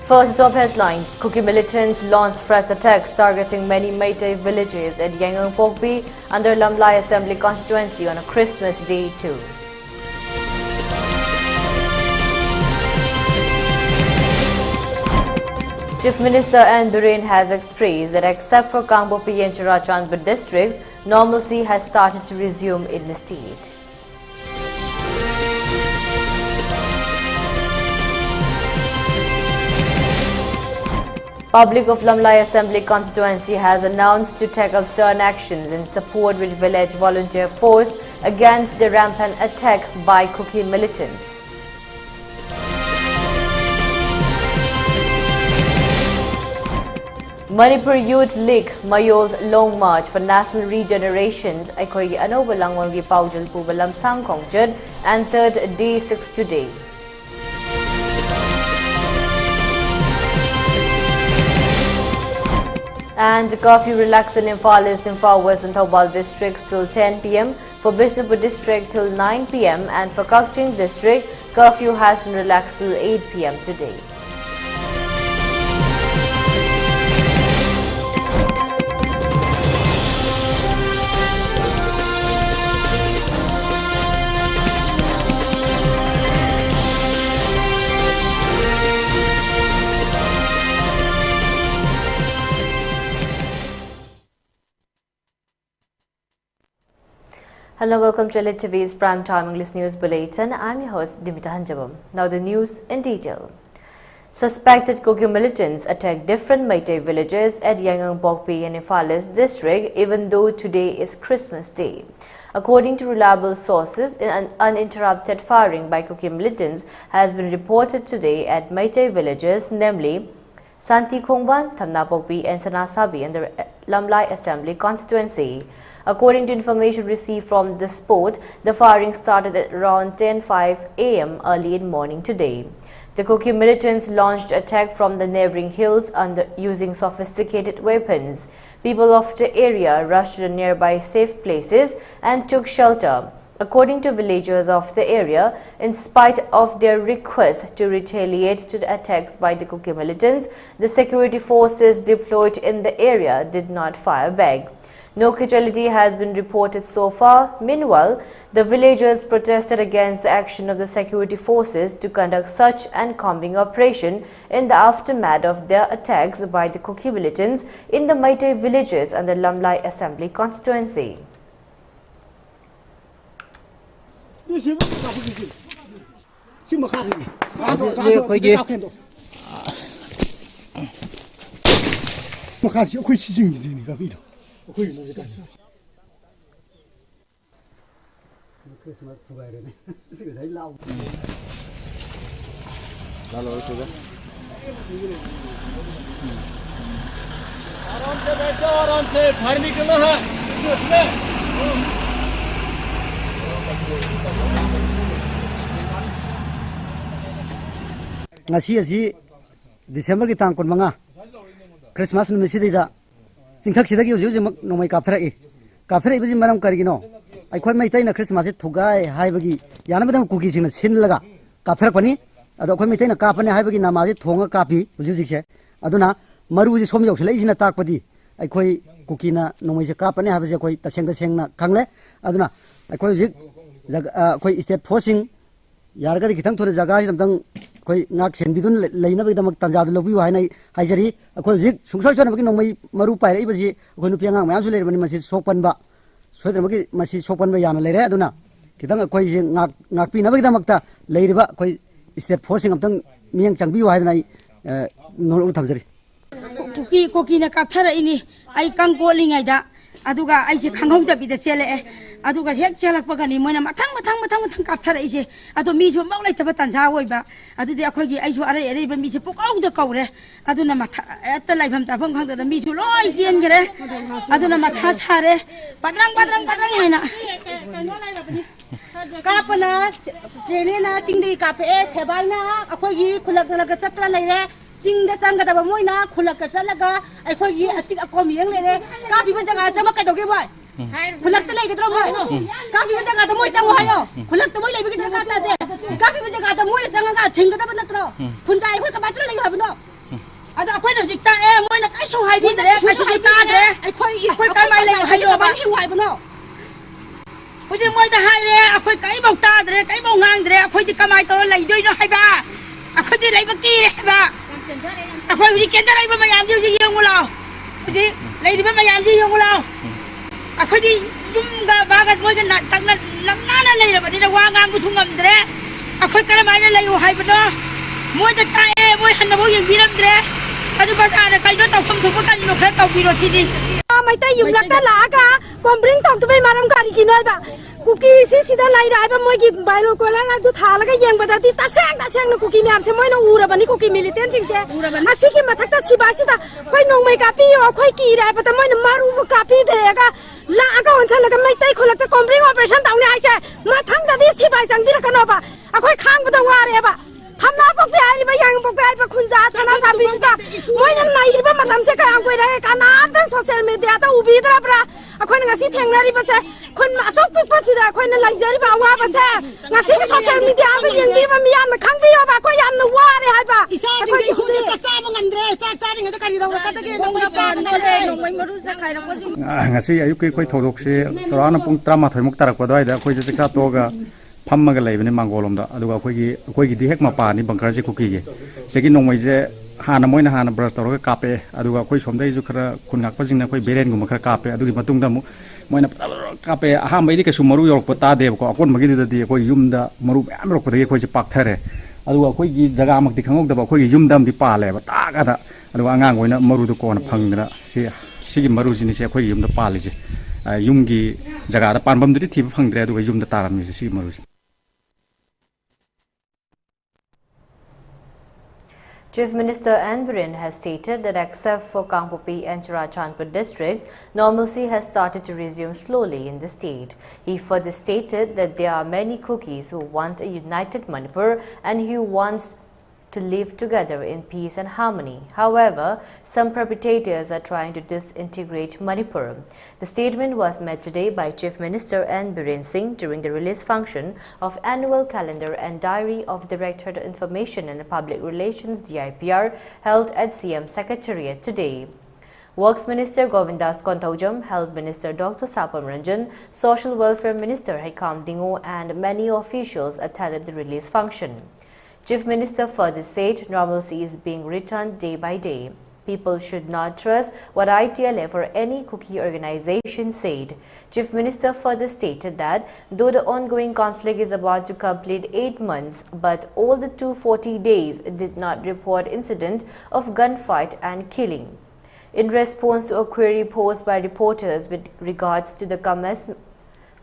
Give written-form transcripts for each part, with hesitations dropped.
First top headlines, Kuki militants launched fresh attacks targeting many Meitei villages at Yangon Pokpi under Lamlai Assembly constituency on a Christmas Day too. Chief Minister N. Biren has expressed that except for Kangpopi and Churachandpur districts, normalcy has started to resume in the state. Public of Lamlai Assembly constituency has announced to take up stern actions in support with village volunteer force against the rampant attack by Kuki militants. Manipur Youth League Mayol's Long March for National Regeneration Aikoi Anoba Langwalgi Paujal Pubalam Sangkongchud and third day 6 today. And curfew relaxed in Imphal East, Imphal West and Thoubal districts till 10 p.m. For Bishnupur district till 9 p.m. and for Kakching district, curfew has been relaxed till 8 p.m. today. Hello, welcome to ELITETV's Prime Time English News Bulletin. I'm your host, Deemita. Now the news in detail. Suspected Kuki militants attacked different Meitei villages at Yangon Pokpi and Imphal East district even though today is Christmas Day. According to reliable sources, an uninterrupted firing by Kuki militants has been reported today at Meitei villages, namely Santi Khongwan, Thamna Pokpi and Sanasabi in the Lamlai Assembly constituency. According to information received from the spot, the firing started at around 10:05 a.m. early in morning today. The Kuki militants launched attack from the neighboring hills using sophisticated weapons. People of the area rushed to the nearby safe places and took shelter. According to villagers of the area, in spite of their request to retaliate to the attacks by the Kuki militants, the security forces deployed in the area did not fire back. No casualty has been reported so far. Meanwhile, the villagers protested against the action of the security forces to conduct such an combing operation in the aftermath of their attacks by the Kuki militants in the Meitei villages under Lamlai Assembly constituency. Ngasi December ki tang kon manga Christmas nu mesi da singthak sidagi uju nomai kapthara bi maram karigino ai khoi mai tai na Christmas thugai haibagi yana badam kuki sing sin laga kapthara pani ado khoi mai tai na kapane haibagi nama ji thonga kapi uju jikse aduna maru ji som yok selai sina takpadi ai khoi kuki na nomai je kapane habaje khoi taseng na khangle aduna ai khoi jik khoi state forcing yarga di kitang thore jaga ji tamtang khoi ngak sen bidun leina bi damak tanja lobi wa nai haijari khoi jik sungsal chona bagi nomai maru pai rai baji khoi nu pianga mayam su le bani masi sokpan ba soidra bagi masi sokpan ba yana lere aduna kitang khoi ji ngak pi na bagi damak ta leiriba khoi state forcing amtang miang changbi wa nai no thamjari kuki na kapthara ini ai kangko lingai da aduga ai se khanghong ta bi da chele aduga hek chelak pa kani moina mathang kapthara ise ado mi su mau lai ta tanja hoi ba adu de akhoi gi ai su are ba mi se pokau da kaure aduna matha eta lai pham ta phang khang da mi su loi sien gre aduna matha chare padrang moina kapana jene na chingdi kape sebai na akhoi gi khulak na ka chatra lai re singda sanga da moina khulak ka chalaga akhoi gi achik akom yeng le re ka bi ba jaga chama ka doge boy khulak ta lai ga tro boy ka bi ba jaga ta moi chang hayo khulak ta moi lai bi ga ta de ka bi ba jaga ta moi chang ga thing ga ta ba na tro khun jai khoi ka ba tro lai ha ba no ta moi na kai so hai bi dre kai so ta dre khoi kai mai lai hai ro ba hi wai ba no khoi ji moi da hai re khoi kai bau ta dre kai bau ngang dre khoi ji kamai to lai doi no hai ba khoi ji lai ba ki re ba khoi ji ken da lai ba ma yam ji yeng lo ji lai di ba ma yam ji yeng lo khoi ji yum ga ba ga moi ga na tak na na lai ra ba ni da wa ngang bu thung ngam dre khoi kara mai na lai hai ba no moi da ta moi han na bo yeng bi ram dre adu ba ka na kai do tau kham thu ba kan no khra tau bi ro chi ni mai ta yum lak ta la ka kom bring tau tu bai maram ka ri ki noi ba kuki si sida lai rai ba moi gi bai ro ko la la tu tha la ga yeng ba da ti ta sang na kuki myam se moi na ura ba ni kuki militant sing che asi ki mathak ta si ba si ta khoi nong mai ka pi yo khoi ki rai ba ta moi na maru ba ka pi de ga la ga on sa la ga mai tai kholak ta kom bring operation tau ni ai che mathang da di si bai sang di ra ka no ba akhoi khang ba da wa re ba thamna bok pi ai ba yang bok pai ba khunja chana sa bi ta moi na nai ba matam se ka ang koi ra ka na ta social media ta ubi tra pra akhoi na ngasi theng na ri ba se khun ma sok pi pa si da akhoi na lai jari ba wa ba se ngasi ka social media ba yang bi ba mi yan na khang bi yo ba ko yan na wa re hai ba isa jing dei hu ta cha ba ngam dre cha ri ga ka ri da ka ta ge nong mai ba no le nong mai maru sa khai ra ko ji ngasi ayuk ki khoi thodok se torana pung 38 muk tarak pa dai da khoi je cha to ga फम्मग लेबने मांगोलम अखोगी दी हेक मपानी bunker से कुकी के सेगी नोंमै जे हाना मोइना हाना ब्रश तौरगा कापे अदुगा अखोई सोमदै जु खरा खुनगाक पजिंगना अखोई बेरेन गुम खरा कापे अदुगी मतुंगदा मु मोइना कापे अहामैदि केसु मरु योरक पता देबको अकोन मगिदि दि अखोई युमदा मरु म्याम रोकदि अखोई जे पाक्थरे अदुगा अखोई जगा मक्ति खंगोकदबा अखोई युमदा मदि पालेबा तागादा अदुगा अंगांग ओइना मरु दु कोन फंगदना सिगी मरु जिनि से अखोई युमदा पालिजे युमगी जगादा पानबमदि थिब फंगद्रे अदुगा युमदा तारामि सिगी मरु Chief Minister N. Biren has stated that except for Kangpopi and Churachandpur districts, normalcy has started to resume slowly in the state. He further stated that there are many Kukis who want a united Manipur and who wants to live together in peace and harmony. However, some perpetrators are trying to disintegrate Manipur. The statement was made today by Chief Minister N. Biren Singh during the release function of Annual Calendar and Diary of Directorate of Information and Public Relations (DIPR) held at CM Secretariat today. Works Minister Govindas Kontaujam, Health Minister Dr. Sapam Ranjan, Social Welfare Minister Haikam Dingo and many officials attended the release function. Chief Minister further said normalcy is being returned day by day. People should not trust what ITLF or any Kuki organization said. Chief Minister further stated that though the ongoing conflict is about to complete 8 months, but all the 240 days did not report incident of gunfight and killing. In response to a query posed by reporters with regards to the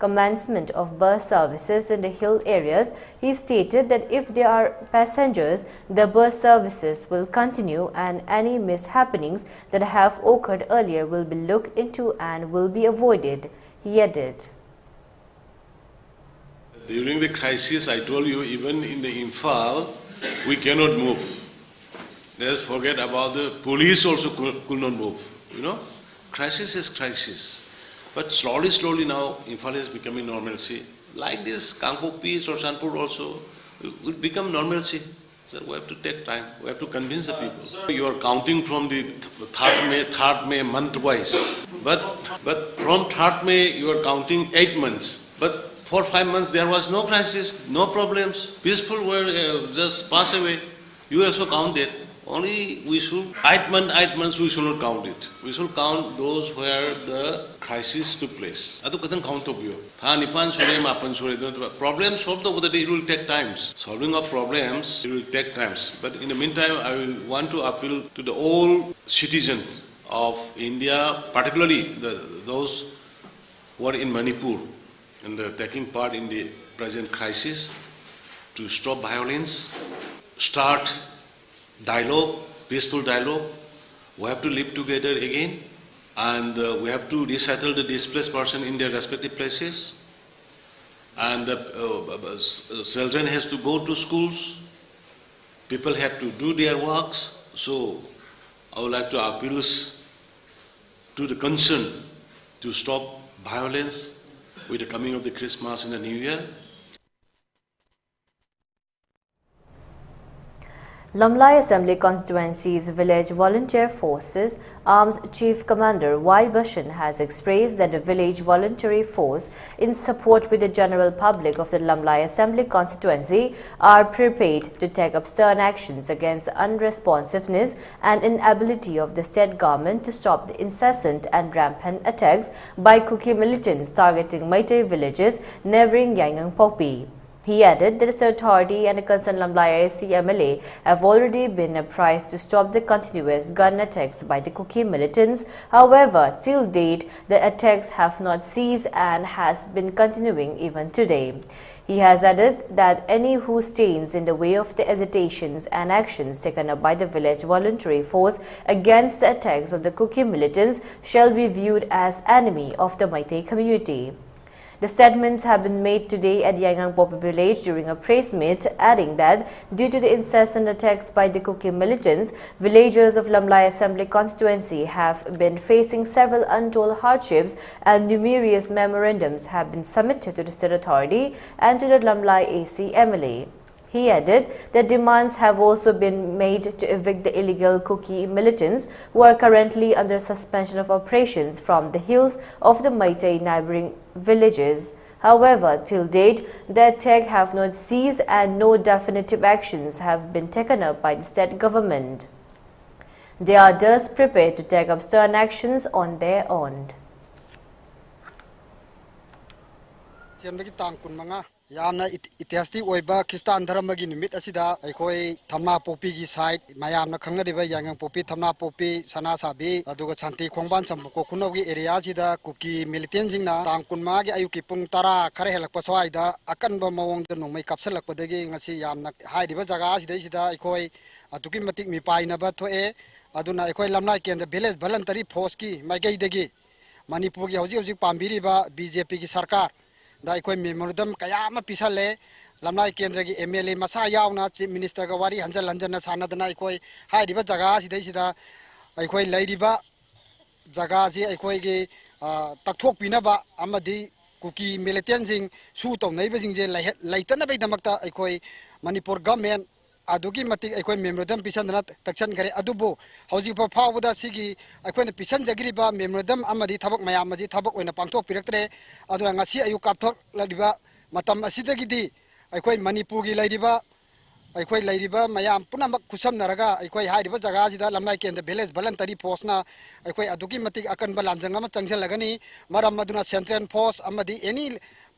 commencement of bus services in the hill areas, he stated that if there are passengers, the bus services will continue and any mishappenings that have occurred earlier will be looked into and will be avoided, he added. During the crisis, I told you, even in the Imphal, we cannot move. Let's forget about the police also could not move, you know. Crisis is crisis. But slowly now, Imphal is becoming normalcy. Like this, Kangpopi, Churachandpur also will become normalcy. So we have to take time. We have to convince the people. You are counting from the 3rd May month-wise. But from 3rd May, you are counting 8 months. But 4-5 months, there was no crisis, no problems. Peaceful were just pass away. You also count it. Only we should, 8 months we should not count it. We should count those where the crisis took place. Adu kadang count of you. Problems solved over the day, it will take times. Solving of problems, it will take times. But in the meantime, I want to appeal to the all citizens of India, particularly those who are in Manipur and taking part in the present crisis, to stop violence, start dialogue, peaceful dialogue. We have to live together again, and we have to resettle the displaced person in their respective places. And children has to go to schools. People have to do their works. So I would like to appeal to the concern to stop violence with the coming of the Christmas and the New Year. Lamlai Assembly Constituency's Village Volunteer Forces Arms Chief Commander Y. Bashan has expressed that the Village Voluntary Force, in support with the general public of the Lamlai Assembly Constituency, are prepared to take up stern actions against the unresponsiveness and inability of the state government to stop the incessant and rampant attacks by Kuki militants targeting Meitei villages neighboring Yangon Popi. He added that the authority and the concerned Lamlai AC MLA have already been apprised to stop the continuous gun attacks by the Kuki militants. However, till date, the attacks have not ceased and has been continuing even today. He has added that any who stands in the way of the hesitations and actions taken up by the village voluntary force against the attacks of the Kuki militants shall be viewed as enemy of the Meitei community. The statements have been made today at Yangon Popi village during a press meet, adding that due to the incessant attacks by the Kuki militants, villagers of Lamlai Assembly constituency have been facing several untold hardships and numerous memorandums have been submitted to the state authority and to the Lamlai AC MLA. He added that demands have also been made to evict the illegal Kuki militants who are currently under suspension of operations from the hills of the Meitei neighboring villages. However, till date, the attacks have not ceased and no definitive actions have been taken up by the state government. They are thus prepared to take up stern actions on their own. यामना इतिहासती ओइबा खिस्तान धर्म की निमित असिदा अखोई थमना पोपी की side मयामना खंगदिबा यांगं Poppy थमना Poppy सना साबी अदुगा शांति खोंबान सम्बको खुनोगी area जिदा cookie militant जिंगना तांग कुनमा की अयुकी पुंग तरा खरे हेलक पसवाइदा अकनबा मवंग the नोमै kapsalakpadagi ngasi yamna haidiba jaga सिदा अखोई अतुकी मतिक मिपाइनबा थोए अदुना अखोई लमनाई केंद्र विलेज वॉलंटरी फोर्स की माइगैदगी मणिपुर की हौजी हौजी पांबिरिबा बीजेपी की सरकार दा अखोई मेमोरेंडम कयाम पिसले लमनाई केंद्र की एमएलए मसा यावना चीफ मिनिस्टर का वारी हंजल हंजन सानदना अखोई हाइदिबा जगह सिदा अखोई लैरिबा जगह से अखोई की तकथोक पिनबा अमदी कुकी मिलिटेंट जिंग सु तौनैबा जिंग लैतनबै दमकता अखोई मणिपुर गवर्नमेंट अदुगी मतिक अखोई मेमोरेंडम पिसनना तक्सन करे अदुबो हौजी फावदा सिगी अखोइना पिसन जगरिबा मेमोरेंडम अमदी थबक मयाम मजी थबक ओइना पांथोक पिरक्तरे अदुना ngasi ayu kapthok ladiba matam asidagidi अखोई मणिपुर की लैरिबा अखोई लैरिबा मयाम पुनमक खुसमनरगा अखोई हाइरिबा जगह जिदा लमनाई केंद्र विलेज वॉलंटरी फोर्सना अखोई अदुगी मतिक अकनबा लांजंग अमा चंगजलगनी मरम मदुना सेंट्रल फोर्स अमदी एनी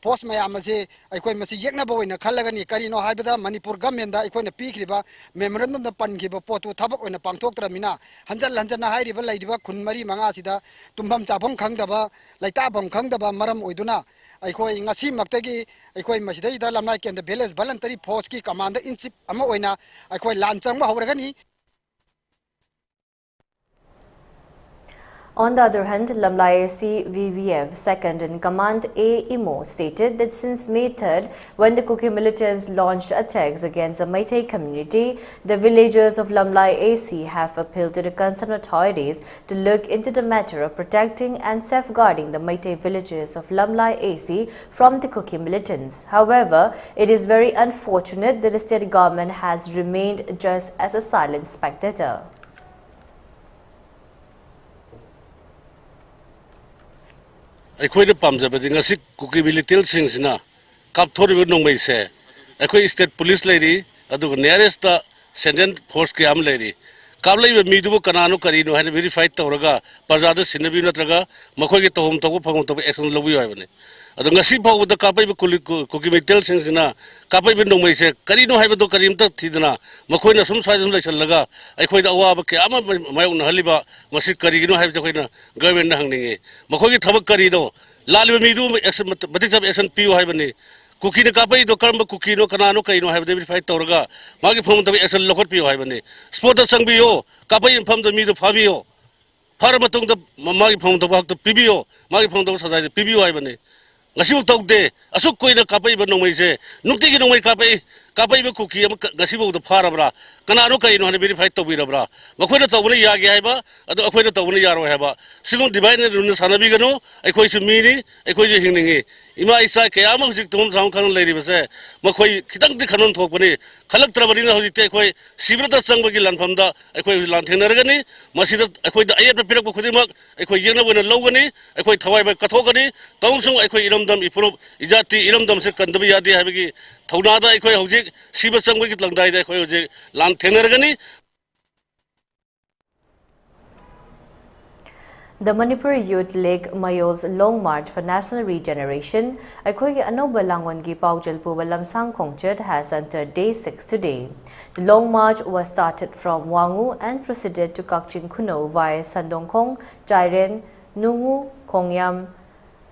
फोर्स मयाम से अखोई मसी येकनबा ओइना खलगनी करिनो हाइबदा मणिपुर गवर्नमेंट दा अखोइना पीखरिबा मेमोरेंडम दा पनखिबा पोतु थबक ओइना पांथोक्तरमिना हंजल हंजन हाइरिबा लैरिबा खुनमरी मंगा सिदा तुम्भम चाभम खंगदबा लैताभम खंगदबा मरम ओइदुना अखोई ngasi maktagi अखोई मसिदैदा लमनाई केंद्र विलेज वॉलंटरी फोर्स की कमांडर इन चीफ अमा ओइना अखोई लांचंगबा हौरगनी. On the other hand, Lamlai AC VVF second in command A. Imo stated that since May 3rd, when the Kuki militants launched attacks against the Meitei community, the villagers of Lamlai AC have appealed to the concerned authorities to look into the matter of protecting and safeguarding the Meitei villages of Lamlai AC from the Kuki militants. However, it is very unfortunate that the state government has remained just as a silent spectator. अखोई पामजबदी ngasi Kuki militant सिंगसिना कापथोरिबो नोंमैसे अखोई state police लैरी अदुग nearest central force के आम लैरी काबलैबो मीदुबो कनानो करिनो हाने वेरीफाई तौरगा प्रजाद सिनबि नत्रगा मखोइगे तोहम तगो फगम तब एक्शन लबि हाइबने अदु ngasi फावबदा कापैबो कुकी मिलिटेंट सिंगसिना कापैबो नोंमैसे करिनो हाइबदो करिमत थिदना मखोइना सुम साइदम लैसलगा अखोइदा अवाब के आमा मायौन हलिबा मसि करिगिनो हाइबजो खैना गवर्नमेंट ना हंगनिगे मखोइगे थबक करिनो लालिबो मीदु एक्शन मतिक सब एक्शन पियो हाइबने कुकी ने कापैदो करम कुकी नो कनानो करिनो हाइबदे वेरीफाई तौरगा मागी फगम तब एक्शन लखत पियो हाइबने स्पोर्ट संबियो कापै फमदो मीदु फाबियो फार मतुंग मागी फगम तब हक पिबियो मागी फगम तब सजाय पिबियो हाइबने ngasiu tawde asuk koina kapai ba nongmai se nukti gi nongmai kapai कापाइब कुकी गसीबो द फारबरा कनानो कइनो हने वेरीफाई तौबिरबरा मखोइना तौबने यागे हाइबा अदो अखोइना तौबने यारो हाइबा सिगुम डिवाइन रुन सानबिगनो अखोइसु मीनी अखोइसु हिंगनिंगे इमा इसा कयाम हुजिक तुम साम खन लेरिबसे मखोइ खितंग दि खनन थोकबनी खलक्त्रबनिना हुजिते अखोइ सिब्रता संगबगी लानफमदा अखोइ लानथेनरगनी मसिदा अखोइ द अयत पिरक खुदिमक अखोइ येंगनबना लौगनी अखोइ थवाइबा कथोगनी तौसुं अखोइ इरमदम इप्रुब इजाति इरमदम से कंदबि यादे हाबिगी थौनादा अखोइ हुजिक सिब्र संगबगी लंगदाइदा अखोइ हुजिक लानथेनरगनी. The Manipur Youth League Mayol's Long March for National Regeneration, Aikoigi Anoba Langwangi Paujal Puba Lamsang Kongchit has entered day 6 today. The Long March was started from Wangu and proceeded to Kakching Kuno via Sandongkong, Jairen, Nungu, Kongyam,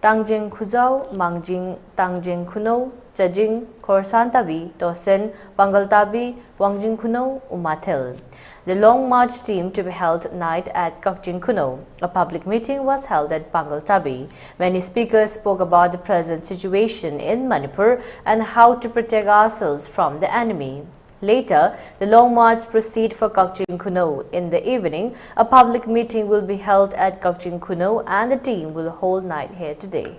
Tangjing Khuzao, Mangjing, Tangjing Kuno, Chajing, Khorsan Tabi, Tosen, Bangal Tabi, Wangjing Kuno, Umathil. The Long March team to be held tonight at Kakching Kuno. A public meeting was held at Bangal Tabi. Many speakers spoke about the present situation in Manipur and how to protect ourselves from the enemy. Later, the Long March proceed for Kakching Kuno. In the evening, a public meeting will be held at Kakching Kuno and the team will hold night here today.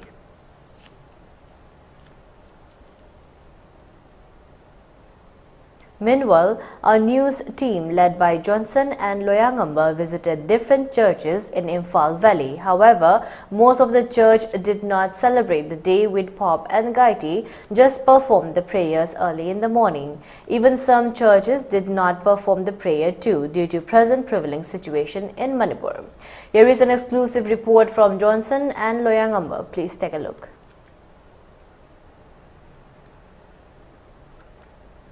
Meanwhile, our news team led by Johnson and Loyangamba visited different churches in Imphal Valley. However, most of the church did not celebrate the day with pop and gaiti, just performed the prayers early in the morning. Even some churches did not perform the prayer too due to present prevailing situation in Manipur. Here is an exclusive report from Johnson and Loyangamba. Please take a look.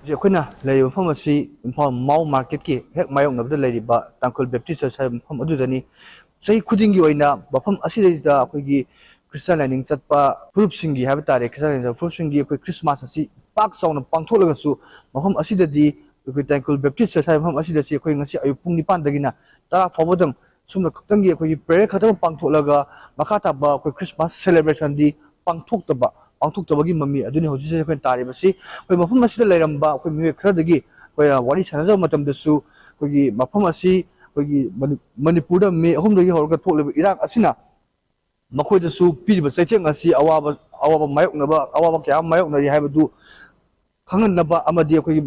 Jekuna lay pharmacy in Mau Market Ki, Heck Mayong of the Lady Ba, Uncle Baptist from Adudani. Say, couldn't you in a Bapam Asidas da Kugi, Christian and Satpa, Fruit Singi Habitat, Christian and Fruit Singi, Christmas and see, Park Sound of Pantolagasu, Maham Asidadi, with Uncle Baptist, I'm Asidas, Queen, Puni Pandagina, Tara forward them, Sum the Kutangi, prayer Katam Pantolaga, Makata Ba, Christmas celebration, the Pantokaba. Pangtuk tabagi mami aduni hojise ko tari basi koi mafam asida lairamba koi mi khara dagi koi wari chanaja matam dasu koi mafam asi koi Manipur da me ahum dagi horga thole Iraq asina makoi dasu piriba chaicheng asi awaba mayok naba awaba kya mayok nari haibadu khangan naba amadi koi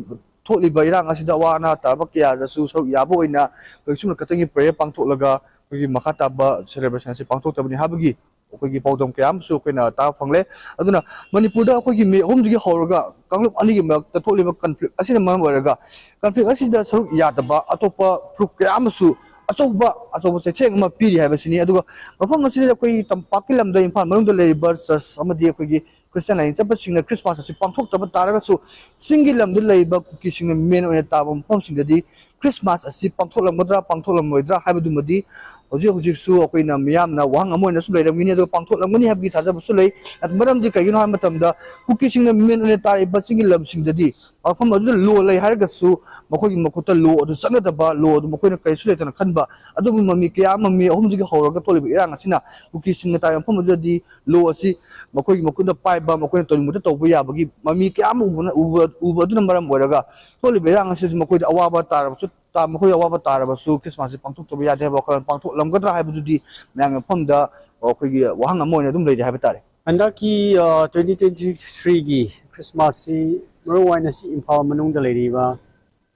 thole ba Iraq asida awana tabak ya dasu so yabo ina koi sumna katangi prayer pangthok laga koi makata ba celebration si pangthok tabani habagi Kogi Podom Cam, so can ta fangle. Aduna Manipur Kogi me home to get horror, Kang Ali milk, the totally conflict. As in a mamma, conflict as is the Yataba, Atopa, Procamasu, Asoba, as I was saying, my pity have a senior. But from the city of Pakilam, the Impan, the labours, some of the Christian and interpreting the Christmas as a punk of Taraso, singulam the labor kissing a men on a table, punching the day, Christmas as if Pantola Mudra, Pantola Mudra, Habidumadi. Ojisu okay na miyam na wang amo na sulay lang niya do pangtot lang muni habit sa sulay at maram di kayo na matam da kukising na min ulit tayo basing lab sing dadi afam adu lo lay harga su makoy makuta lo adu sana da ba lo adu makoy na kayo sulay tan kan ba adu mami kaya mami ahum di hawra ga tolib irang asina kukising na tayo afam adu di lo asi makoy makuda pai ba makoy na tolib mo to buya bagi mami kaya mo uba adu na maram waraga tolib irang asina makoy awaba tar su Makoy awaba tarabasu Christmas pangtuk to biya deba kan pangtuk lamgadra habududi mang pamda koy wahang amo na dum lay habitare andaki 2023 gi Christmas si marwai na si Imphal manung da leriba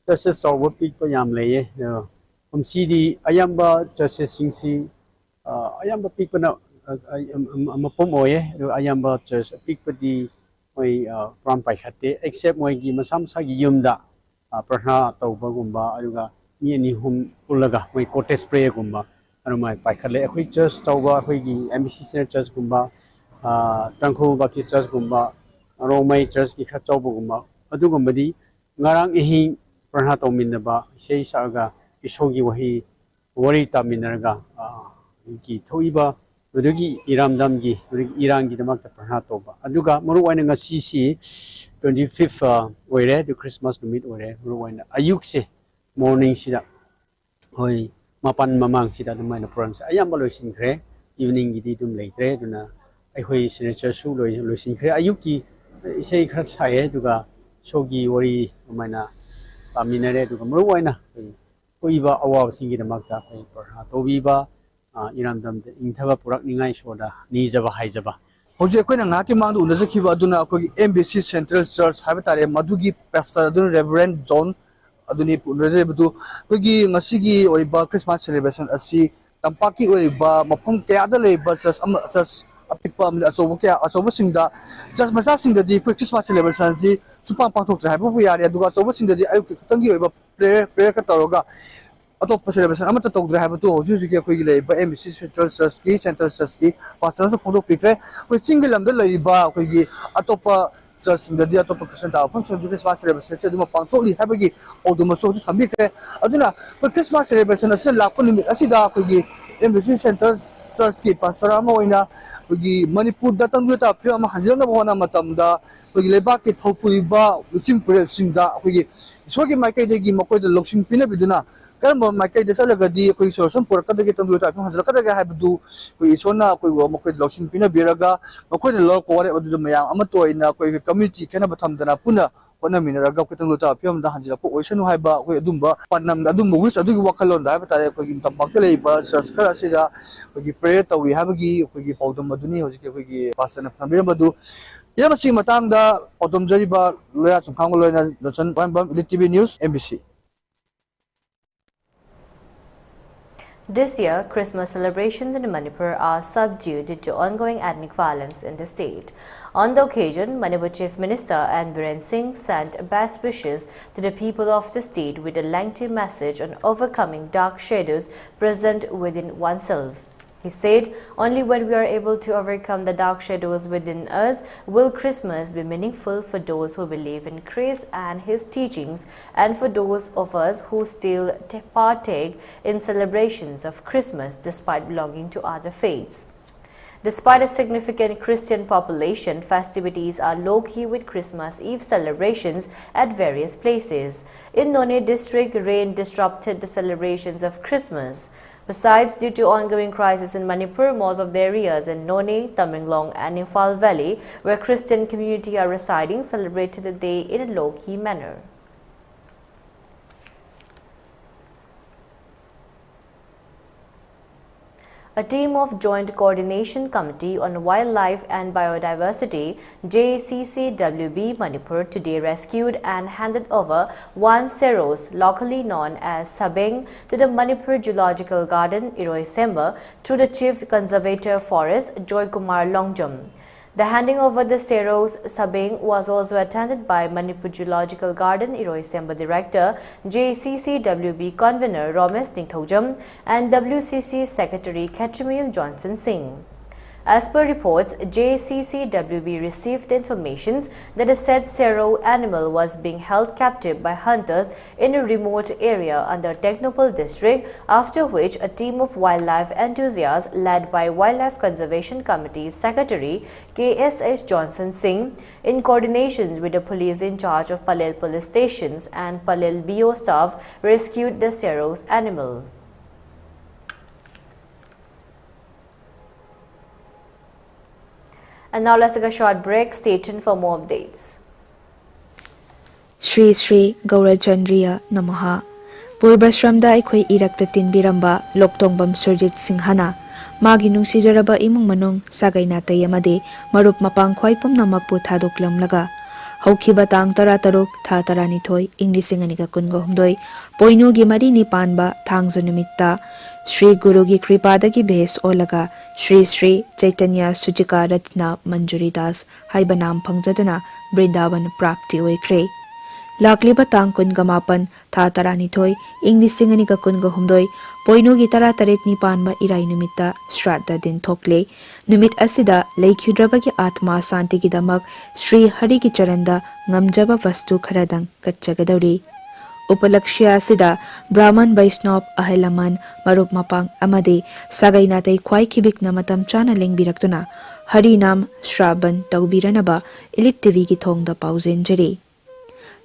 churches saw pik pa yam leye CD ayamba churches sing si ayamba pik pa na mapom oye ayamba church pik pa di moy pram pai khate except moy gi masam sa gi yumda Prana Taubagumba, Aruga, Mini Hum Ulaga, my Cotes Prayer Gumba, and my Paikale, a quick church, Tauba, Higi, MBC Church Gumba, Tranko Baptist Church Gumba, Roma Church, Kikatobugumba, Adugumadi, Narang Ehi, Pranato Minaba, Shay Saga, Ishogi Wahi, Warita Minarga, Toiba, Udugi, Iram Damgi, Irangi, the Makta Pranatoba, Aduga, Muruana CC. 25th where the Christmas meet where Ruwan Ayuk morning sida Hoi Mapan Mamang sida the minor prawns. I am always in cray, evening gidum later, Duna, I hoi signature su Lusin Cray Ayuki say Kratsaya Duga shogi wari umaina taminare du kamru waina koiba awab singi da makta koi parha tobiba iramdam ingthaba purak ningai shoda nijaba haijaba Hoje ko na ngaki mangdu unajaki ba aduna ko MBC Central Church habi tare madugi pastor adun Reverend John aduni punre budu ko gi ngasi gi oiba Christmas celebration asi tampaki oiba mafam kaya da leiba church am church apikpa am asobo kaya asobo singda church masa singda di ko Christmas celebration si supang pangthok tra habu yari aduga asobo singda di ayu khatangi oiba prayer ka taroga atop celebration amata togdra habu to hoju ji ko gi leiba MBC Central Church ki Central Church ki pastor so photo pikre ko chingilam da leiba ko gi atopa church in the dia to Christian ta upon so Christmas celebration se duma pangtholi habagi oduma so ju thamikre aduna ko Christmas celebration se lakon limit asida ko gi MBC Central Church ki pastor ama oina ko gi Manipur da tang ta phe ama hajana bona matamda ko gi leba ki thopuri ba luching pure singda ko gi iswagi maikai de gi makoi de loksing pina biduna karma maikai de salagadi ko solution pur ka de gi tang ta phe hajala ka ga habdu ko isona ko go makoi loksing pina biraga makoi de lo ko re odu mayam ama to ina ko community kana batham dana puna wana minaraga ko tang ta phe am da hajala ko oisanu haiba ko adumba panam adum wis adu gi wakhalon da ba tare ko gi tampak le ba subscribe asida ko gi prayer tawi habagi ko gi pawdum aduni hoji ko gi pasana thamira badu Ila masih matang da otom jari ba loya sungkang loya na Johnson bam ELITETV News MBC. This year, Christmas celebrations in Manipur are subdued due to ongoing ethnic violence in the state. On the occasion, Manipur Chief Minister N. Biren Singh sent best wishes to the people of the state with a lengthy message on overcoming dark shadows present within oneself. He said, only when we are able to overcome the dark shadows within us will Christmas be meaningful for those who believe in Christ and His teachings, and for those of us who still partake in celebrations of Christmas despite belonging to other faiths. Despite a significant Christian population, festivities are low-key with Christmas Eve celebrations at various places. In None district, rain disrupted the celebrations of Christmas. Besides, due to ongoing crisis in Manipur, most of the areas in None, Tamenglong and Imphal Valley, where Christian community are residing, celebrated the day in a low-key manner. A team of Joint Coordination Committee on Wildlife and Biodiversity JCCWB Manipur today rescued and handed over one seros, locally known as Sabeng, to the Manipur Zoological Garden, Iroisemba, through the Chief Conservator Forest, Joy Kumar Longjam. The handing over the seros Sabeng was also attended by Manipur Zoological Garden Iroisemba Director, JCCWB Convener Romesh Ningthaujam and WCC Secretary Ketchamium Johnson Singh. As per reports, JCCWB received information that a said sero animal was being held captive by hunters in a remote area under Technopole district, after which a team of wildlife enthusiasts led by Wildlife Conservation Committee's Secretary KSH Johnson Singh, in coordination with the police in charge of Palel police stations and Palel BO staff, rescued the sero's animal. And now let's take a short break. Stay tuned for more updates. Shri Shri Gaurachandriya Namaha. Purvashramda aikhoi irakta tinbiramba Loktongbam Surjit Singhana magi nungsijaraba imung manung sagai natai amade marup mapang khwai pumnamakpu thadoklamlaga haukiba tang tarataruk tha taranithoi English and Manipuri poinogi marini panba thangja numitta Shri Guru gi kripadagi bes olaga Shri Shri Chaitanya Sujika Ratna Manjuri Das haiba nam phangjaduna Brindavan prapti oikre Lakliba tang kun gamapan tha taranithoi English and Manipuri poinogi tarataret nipanba irai numita Shraddha din thokle numit asida leikhudrabagi atma santigi damak Shri Hari ki charanda ngamjaba vastu kharadang kachagadauri Upalakshya asida Brahman Vaishnav Ahelaman Marup Mapang amade sagai natai khwai khibik na matam chana lengbiraktuna Hari nam Shraban taubiranaba ELITETV ki thongda pauzen jari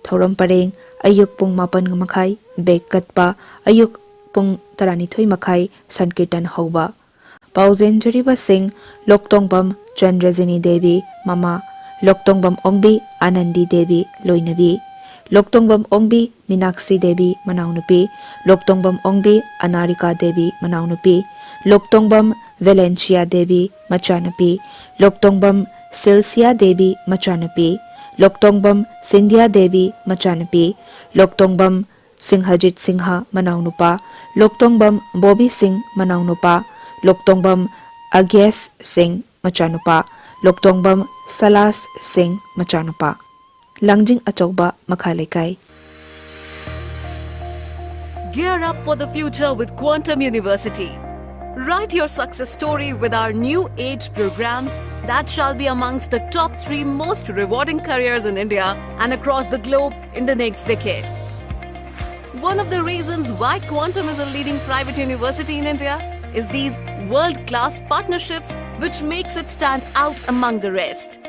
Thoram pareng ayuk pung mapan makai bek katpa ayuk pung taranithoi makai sankirtan hauba pauzen jari ba sing Loktongbam Chandrajini Devi mama Loktongbam Ongbi Anandi Devi Loinabi, Loktongbam Ongbi Minakshi Devi Manaunupi, Loktongbam Ongbi Anarika Devi Manaunupi, Loktongbam Valencia Devi Machanapi, Loktongbam Silsia Devi Machanapi, Loktongbam Sindhya Devi Machanapi, Loktongbam Singhajit Singha Manaunupa, Loktongbam Bobby Singh Manaunupa, Loktongbam Agnes Singh Machanupa, Loktongbam Salas Singh Machanupa. Langjing Achokba Makhalekai. Gear up for the future with Quantum University. Write your success story with our new age programs that shall be amongst the top 3 most rewarding careers in India and across the globe in the next decade. One of the reasons why Quantum is a leading private university in India is these world-class partnerships which makes it stand out among the rest.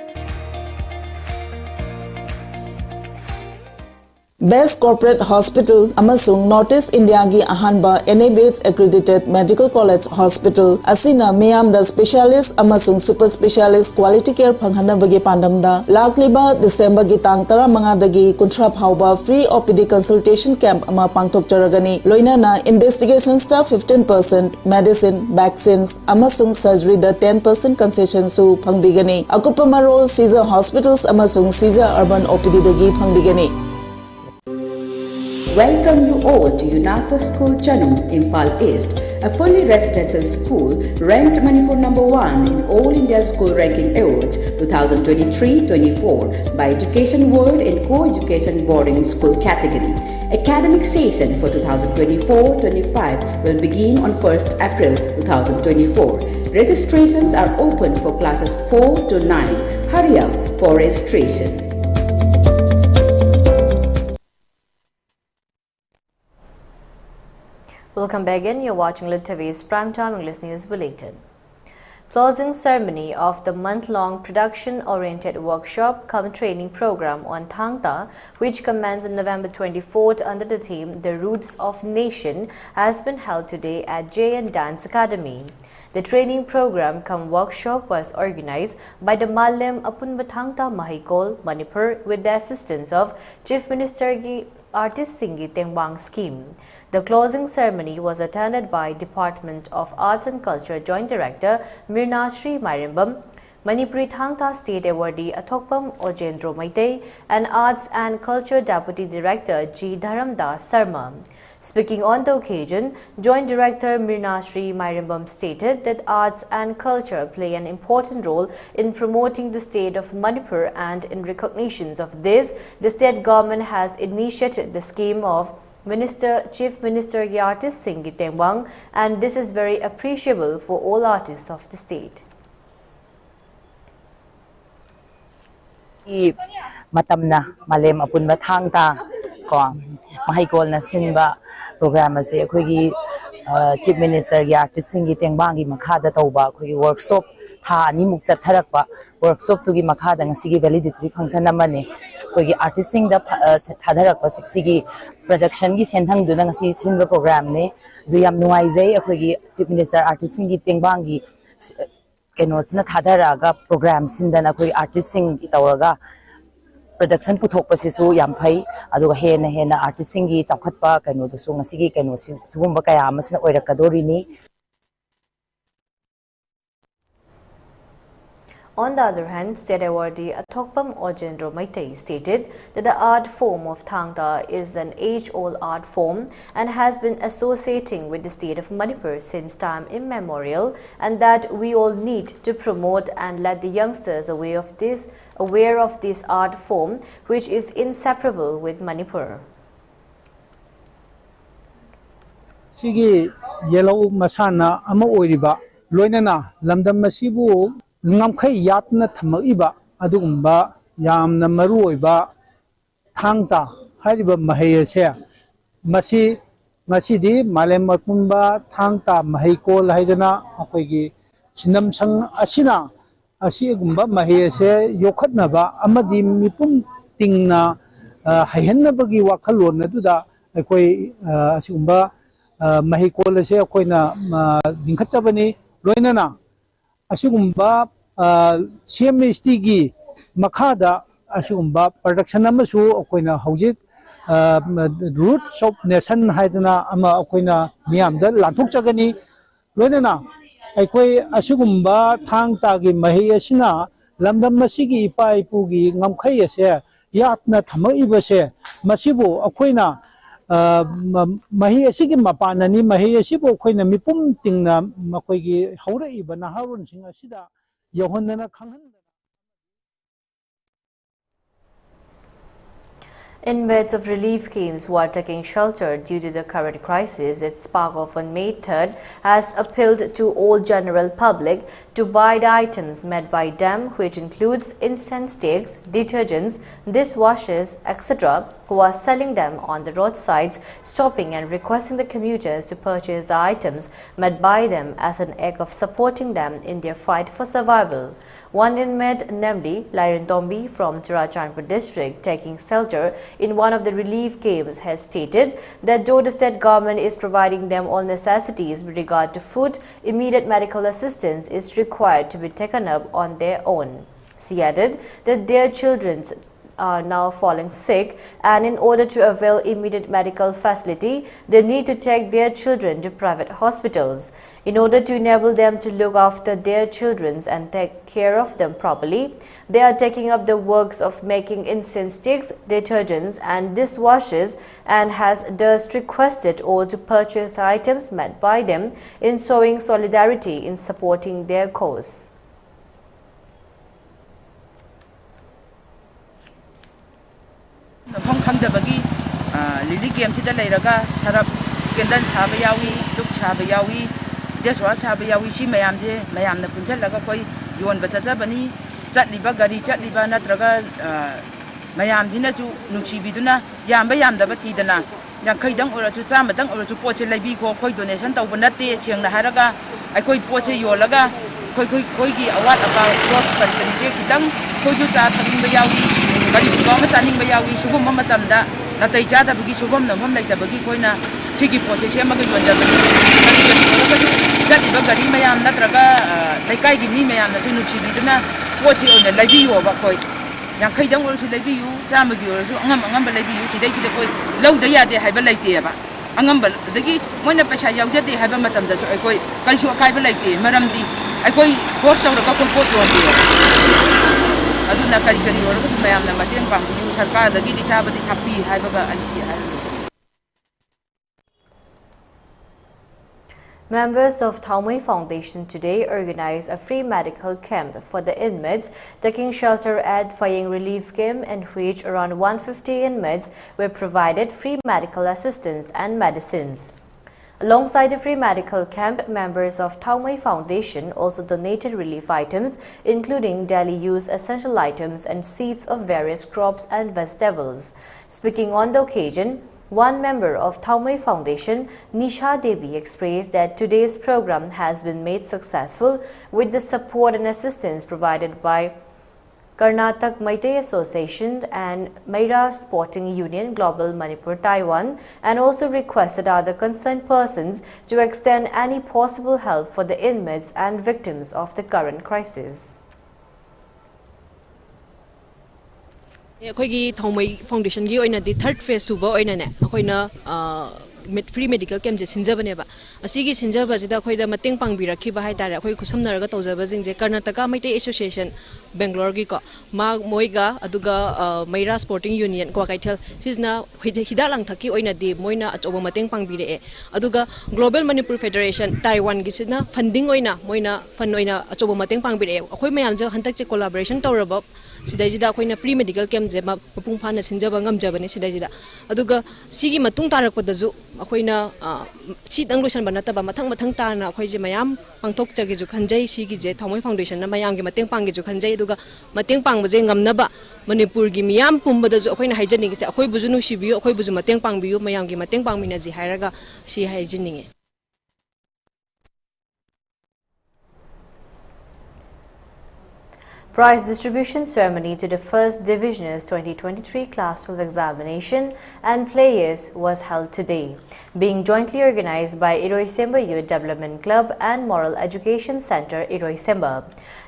Best Corporate Hospital amasung Northeast India gi ahanba NA-based accredited Medical College Hospital asina meyamda specialist amasung super specialist quality care phanghanabagi pandamda lakliba December gi tang 15 dagi kunthra phauba free OPD consultation camp ama pangthokjaragani loinana investigation staff 15%, medicine, vaccines amasung surgery da 10% concession su phangbigani akupa marol Caesar Hospitals amasung Caesar Urban OPD dagi phangbigani. Welcome you all to UNAPA School Chanum, Imphal East, a fully residential school ranked Manipur #1 in All India School Ranking Awards 2023-24 by Education World in Co-Education Boarding School category. Academic session for 2024-25 will begin on 1st April 2024. Registrations are open for classes 4 to 9. Hurry up for registration. Welcome back again. You're watching ELITETV's Primetime English News Bulletin. Closing ceremony of the month-long production-oriented workshop cum training program on Thangta, which commenced on November 24th under the theme The Roots of Nation, has been held today at Jayan Dance Academy. The training program cum workshop was organized by the Malam Apunba Thangta Mahikol, Manipur, with the assistance of Chief Minister Gi Artist Singi Tengbang scheme. The closing ceremony was attended by Department of Arts and Culture Joint Director Mirnashri Mairimbam, Manipuri Thangta State Awardee Athokpam Ojendro Maitei, and Arts and Culture Deputy Director G. Dharamdas Sarma. Speaking on the occasion, Joint Director Mirnashri Mairimbam stated that arts and culture play an important role in promoting the state of Manipur, and in recognition of this, the state government has initiated the scheme of Chief Minister Artist Singi Tengbang, and this is very appreciable for all artists of the state. Matamna Malem Apunba Thangta ko Mahikol na sinba program ase akogi Chief Minister Artist Singi Tengbang gi makhada tauba akogi workshop tha ani muk chatharakpa workshop tugi makhada ngasigi validatory function amane akogi artist sing da thadarakpa sigi production gi senthang duna ngasi sinba program ne du yam nuaizai akogi Chief Minister Artist Singi Tengbang gi kenosna thadaraga program sindana akogi artist sing gi tawaga production puthokpa sisu yam phai aduga hena artist singi chakhatpa kano du so ngasigi kano sugumba kaya amasna oirakadori ni. On the other hand, State Awardee Athokpam Ojendro Maitei stated that the art form of Thangta is an age-old art form and has been associating with the state of Manipur since time immemorial, and that we all need to promote and let the youngsters aware of this art form, which is inseparable with Manipur. Sigi yellow masana ama oiriba loinana lamdam masibu ngamkhai yatna thamiba adugumba yamna maru oiba thangta hariba mahayase masi ngasidi malem apunba thangta mahikol haidana akoigi sinam sang asina asigumba mahayase yokhatnaba amadi mipum tingna haihannabagi wakhalon aduda akoi asigumba mahikol ase akoina lingkhatchabani loinana asigumba CMST gi makada asugumba production amasu akoina hojik roots of nation haidana ama akoina miyamda lanthok chagani loinana aikoi asugumba thang tagi mahi asina lamdam masigi ipa ipugi ngamkhai ase yatna thamai base masibu akoina mahi asigi mapanani mahi asibu akoina mipum tingna makoigi haura ibana harun singa sida yohondana khanghan. Inmates of relief camps who are taking shelter due to the current crisis, its Spark on May 3rd has appealed to all general public to buy the items made by them, which includes instant sticks, detergents, dishwashers, etc., who are selling them on the roadsides, stopping and requesting the commuters to purchase the items made by them as an act of supporting them in their fight for survival. One inmate, namely Lairin Tombi from Churachandpur district, taking shelter in one of the relief camps, has stated that though the state government is providing them all necessities with regard to food, immediate medical assistance is required to be taken up on their own. She added that their children are now falling sick, and in order to avail immediate medical facility, they need to take their children to private hospitals. In order to enable them to look after their children and take care of them properly, they are taking up the works of making incense sticks, detergents and dishwashers, and has thus requested all to purchase items made by them in showing solidarity in supporting their cause. Phong khangdabagi lili game sida leiraga sarap kendan sabe yawi luk sabe yawi deswa sabe yawi si mayamna punjalaga koi yon bacha bani chatliba gari chatliba natraga mayamjina chu nungsibiduna yamba yamdaba tidana yankaidang orachu chamadang orachu poche leibi ko koi donation tawba natte siangna haraga aikoi poche yolaga koi gi awat apa rot kan je kidang koi ju cha thabinba yawi Bagi ko ma taning bayawi sugum ma matamda na tay jada bagi sugum na mam laita bagi ko na sigi poche siya maga yonda bagi jadi bagari mayam natraga laikai gi mi mayam na sunu chibi duna poche ona laibi yo ba koi yang kai dang ur su laibi yu jama gi ur su angam ba laibi yu sidai sidai koi lau da ya de hai ba laite ba angam ba dagi moina pasha yaw de hai ba matamda su ai koi kan su kai ba laite maramdi ai koi course tawra ka ko yon de aduna kari oraga mayamna mateng pangbu sarkar dagi di chabadi thapi haibaga ansi Members of Thaumui Foundation today organized a free medical camp for the inmates taking shelter at Faying Relief Camp, in which around 150 inmates were provided free medical assistance and medicines. Alongside the free medical camp, members of Thaumui Foundation also donated relief items, including daily use essential items and seeds of various crops and vegetables. Speaking on the occasion, one member of Thaumui Foundation, Nisha Devi, expressed that today's program has been made successful with the support and assistance provided by Karnatak Maitai Association and Meira Sporting Union Global Manipur Taiwan, and also requested other concerned persons to extend any possible help for the inmates and victims of the current crisis. Akoigi Thaumui Foundation gi oina di third phase suba oina ne akoina free medical camp je sinjabane ba asigi sinjaba jida khoida mateng pangbiraki ba hai tare akhoi khusamnaraga tawjaba jingje Karnataka Maitai Association Bangalore gi ko ma moiga aduga Meira Sporting Union ko kaithal sisna hidalang thaki oina di moina achoba mateng pangbire aduga Global Manipur Federation Taiwan gi sina funding oina moina fund oina achoba mateng pangbire akhoi mayam je hantak che collaboration tawraba sidai jida akoina free medical camp je mapung phana sinjaba ngamjabani sidai jida aduga sigi matung tarakpada ju akoina chi danglosan banata ba mathang tana akhoi je mayam pangthok chagi ju khanjai sigi je Thaumui Foundation na mayam gi mateng panggi ju khanjai aduga mateng pangba je ngamnaba Manipur gi miyam pumbada ju akoina haijani gi akhoi buju nu sibiyo akhoi buju mateng pangbiyo mayam gi mateng pangmina ji hairaga si haijini. Prize distribution ceremony to the first divisioners 2023 Class 12 examination and players was held today, being jointly organized by Iroisemba Youth Development Club and Moral Education Center Iroisemba.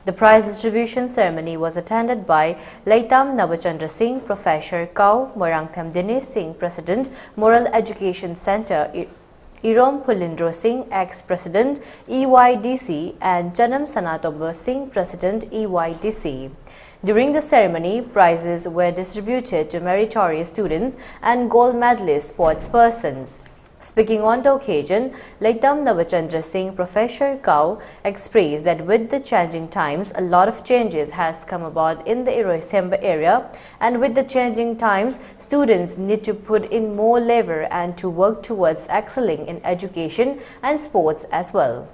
The prize distribution ceremony was attended by Laitam Navachandra Singh, Professor Kau Morangtham Dinesh Singh, President, Moral Education Center Irom Pulindro Singh, ex-President, EYDC, and Janam Sanatoba Singh, President, EYDC. During the ceremony, prizes were distributed to meritorious students and gold medalist sports persons. Speaking on the occasion, Laitam Navachandra Singh, Professor Kau, expressed that with the changing times, a lot of changes has come about in the Iroisemba area, and with the changing times, students need to put in more labor and to work towards excelling in education and sports as well.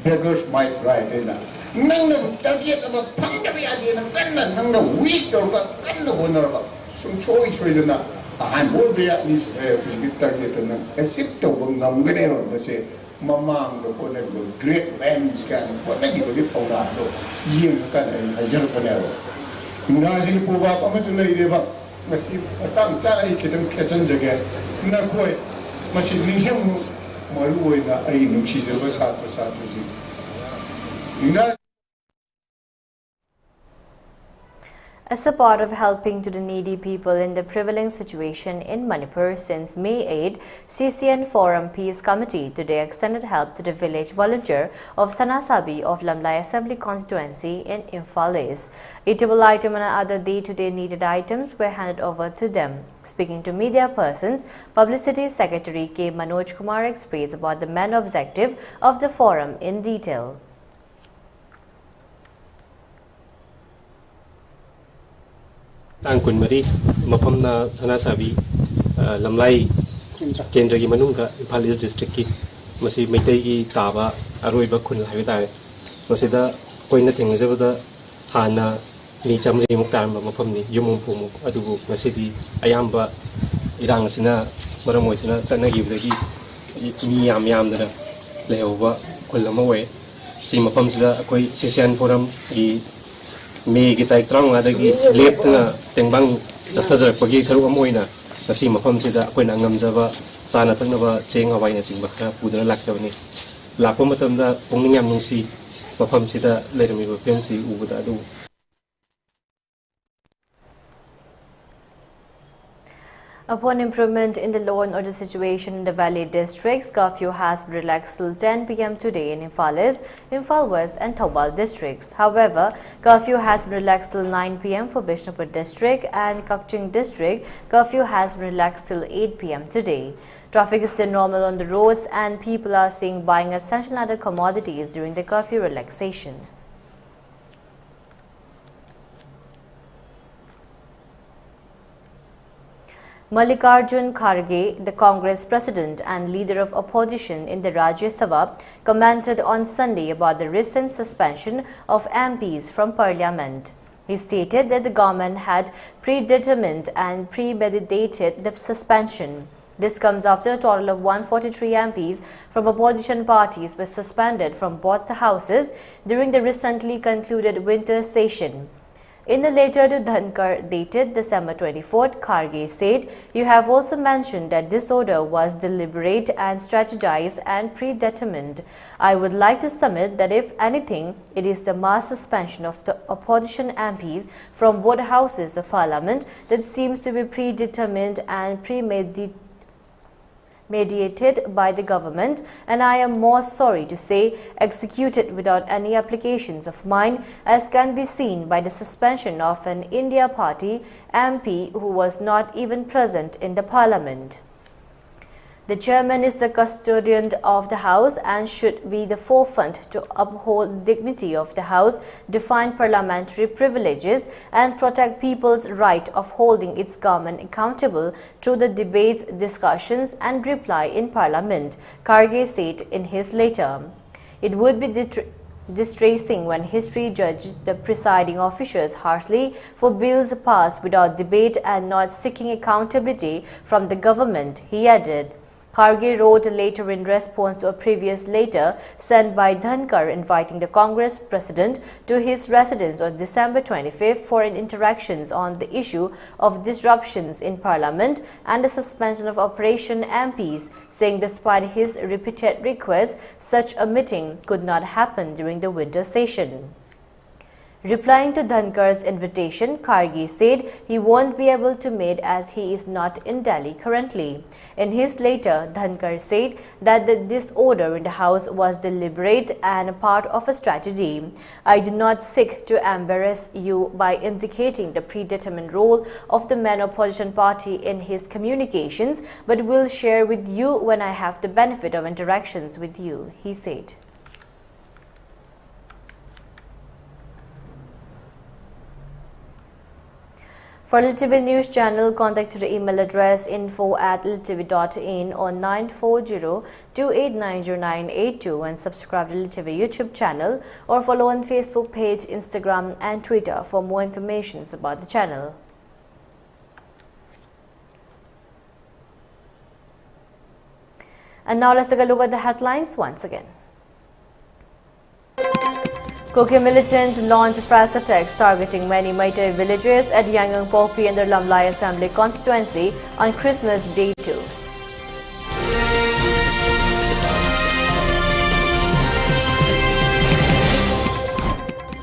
Beggars might ride in a nang target of a pandemic nang the wish or vulnerable. Some choice with a hand will be at least target and a sip to Namgane, they say, Mamma, the whatever great men's can, what maybe was it for that? Yin can a Japanero. Nazi Puba, Amatulay, Massive, a tongue, Charlie, kitten, kitchens again. Nakoi, Massive Nisham. As a part of helping to the needy people in the prevailing situation in Manipur since May 8, CCN Forum Peace Committee today extended help to the village volunteer of Sanasabi of Lamlai Assembly Constituency in Imphal East. Eatable item and other day-to-day needed items were handed over to them. Speaking to media persons, Publicity Secretary K. Manoj Kumar expressed about the main objective of the forum in detail. Tangkun Mari, Mapamna Sanasabi, Lamlai, Kendra Manunga, Palis District, Masi Metegi, Tava, Aruiba Kun Havidai, Masida, Poinating Zevada, Hana, Nichamri Muktam, Mapamni, Yumum, Adu, Masidi, Ayamba, Irangsina, Maramotina, Sanagi, Miam Yam, Leova, Kulamaway, Simapamsida, Koi Sisian Forum, me kita ikrang ada gi lep na tengbang tathajar pagi saru amoina nasi mafam sida koi na ngamjaba sana tangna ba cheng awai na chingba kha pudana lakchawni lakpa matamda pungning yam nungsi mafam sida lermi ba pensi ubada adu. Upon improvement in the law and order situation in the Valley districts, curfew has been relaxed till 10 p.m. today in Imphal East, Imphal West and Thoubal districts. However, curfew has been relaxed till 9 p.m. for Bishnupur district and Kakching district. Curfew has been relaxed till 8 p.m. today. Traffic is still normal on the roads and people are seen buying essential and other commodities during the curfew relaxation. Mallikarjun Kharge, the Congress president and leader of opposition in the Rajya Sabha, commented on Sunday about the recent suspension of MPs from Parliament. He stated that the government had predetermined and premeditated the suspension. This comes after a total of 143 MPs from opposition parties were suspended from both the houses during the recently concluded winter session. In a letter to Dhankar dated December 24th, Kharge said, "You have also mentioned that this order was deliberate and strategized and predetermined. I would like to submit that if anything, it is the mass suspension of the opposition MPs from both houses of parliament that seems to be predetermined and premeditated by the government, and I am more sorry to say executed without any applications of mine, as can be seen by the suspension of an India Party MP who was not even present in the parliament. The chairman is the custodian of the house and should be the forefront to uphold dignity of the house, define parliamentary privileges and protect people's right of holding its government accountable through the debates, discussions and reply in parliament," Kharge said in his letter. It would be distressing when history judged the presiding officials harshly for bills passed without debate and not seeking accountability from the government, he added. Kharge wrote later in response to a previous letter sent by Dhankar inviting the Congress president to his residence on December 25th for an interactions on the issue of disruptions in parliament and the suspension of Operation MPs, saying despite his repeated requests, such a meeting could not happen during the winter session. Replying to Dhankar's invitation, Kharge said he won't be able to meet as he is not in Delhi currently. In his letter, Dhankar said that the disorder in the house was deliberate and part of a strategy. I do not seek to embarrass you by indicating the predetermined role of the main opposition party in his communications, but will share with you when I have the benefit of interactions with you, he said. For ELITETV News Channel, contact to the email address info@elitetv.in or 9402890982 and subscribe to ELITETV YouTube channel or follow on Facebook page, Instagram and Twitter for more information about the channel. And now let's take a look at the headlines once again. Kuki militants launched fresh attacks targeting many Meitei villages at Yangon Popi and the Lamlai Assembly constituency on Christmas Day 2.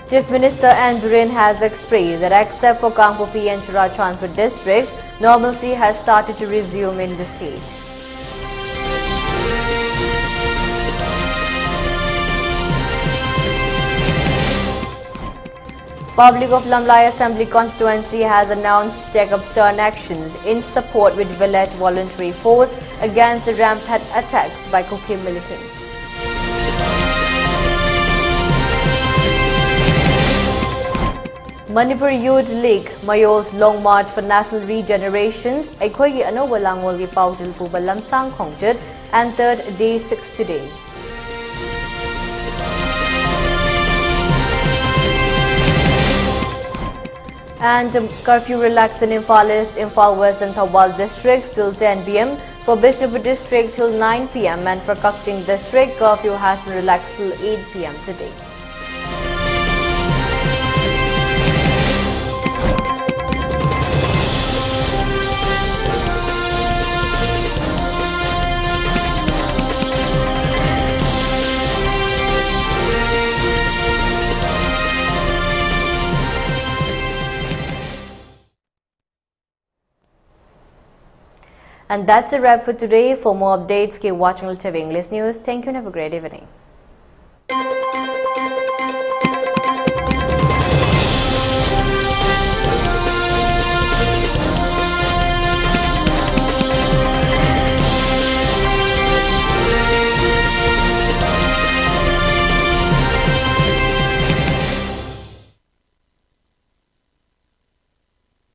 Chief Minister N. Biren has expressed that except for Kangpopi and Churachandpur districts, normalcy has started to resume in the state. Public of Lamlai Assembly constituency has announced to take up stern actions in support with village voluntary force against the rampant attacks by Kuki militants. Manipur Youth League Mayol's Long March for National Regeneration Aikhoigi Anoba Langwalgi Paujil Puba Lamsang Khongjit entered day 6 today. And curfew relaxed in Imphal East, Imphal West and Thawal districts till 10 p.m. For Bishnupur district till 9 p.m. and for Kakching district, curfew has been relaxed till 8 p.m. today. And that's a wrap for today. For more updates, keep watching ELITETV English News. Thank you and have a great evening.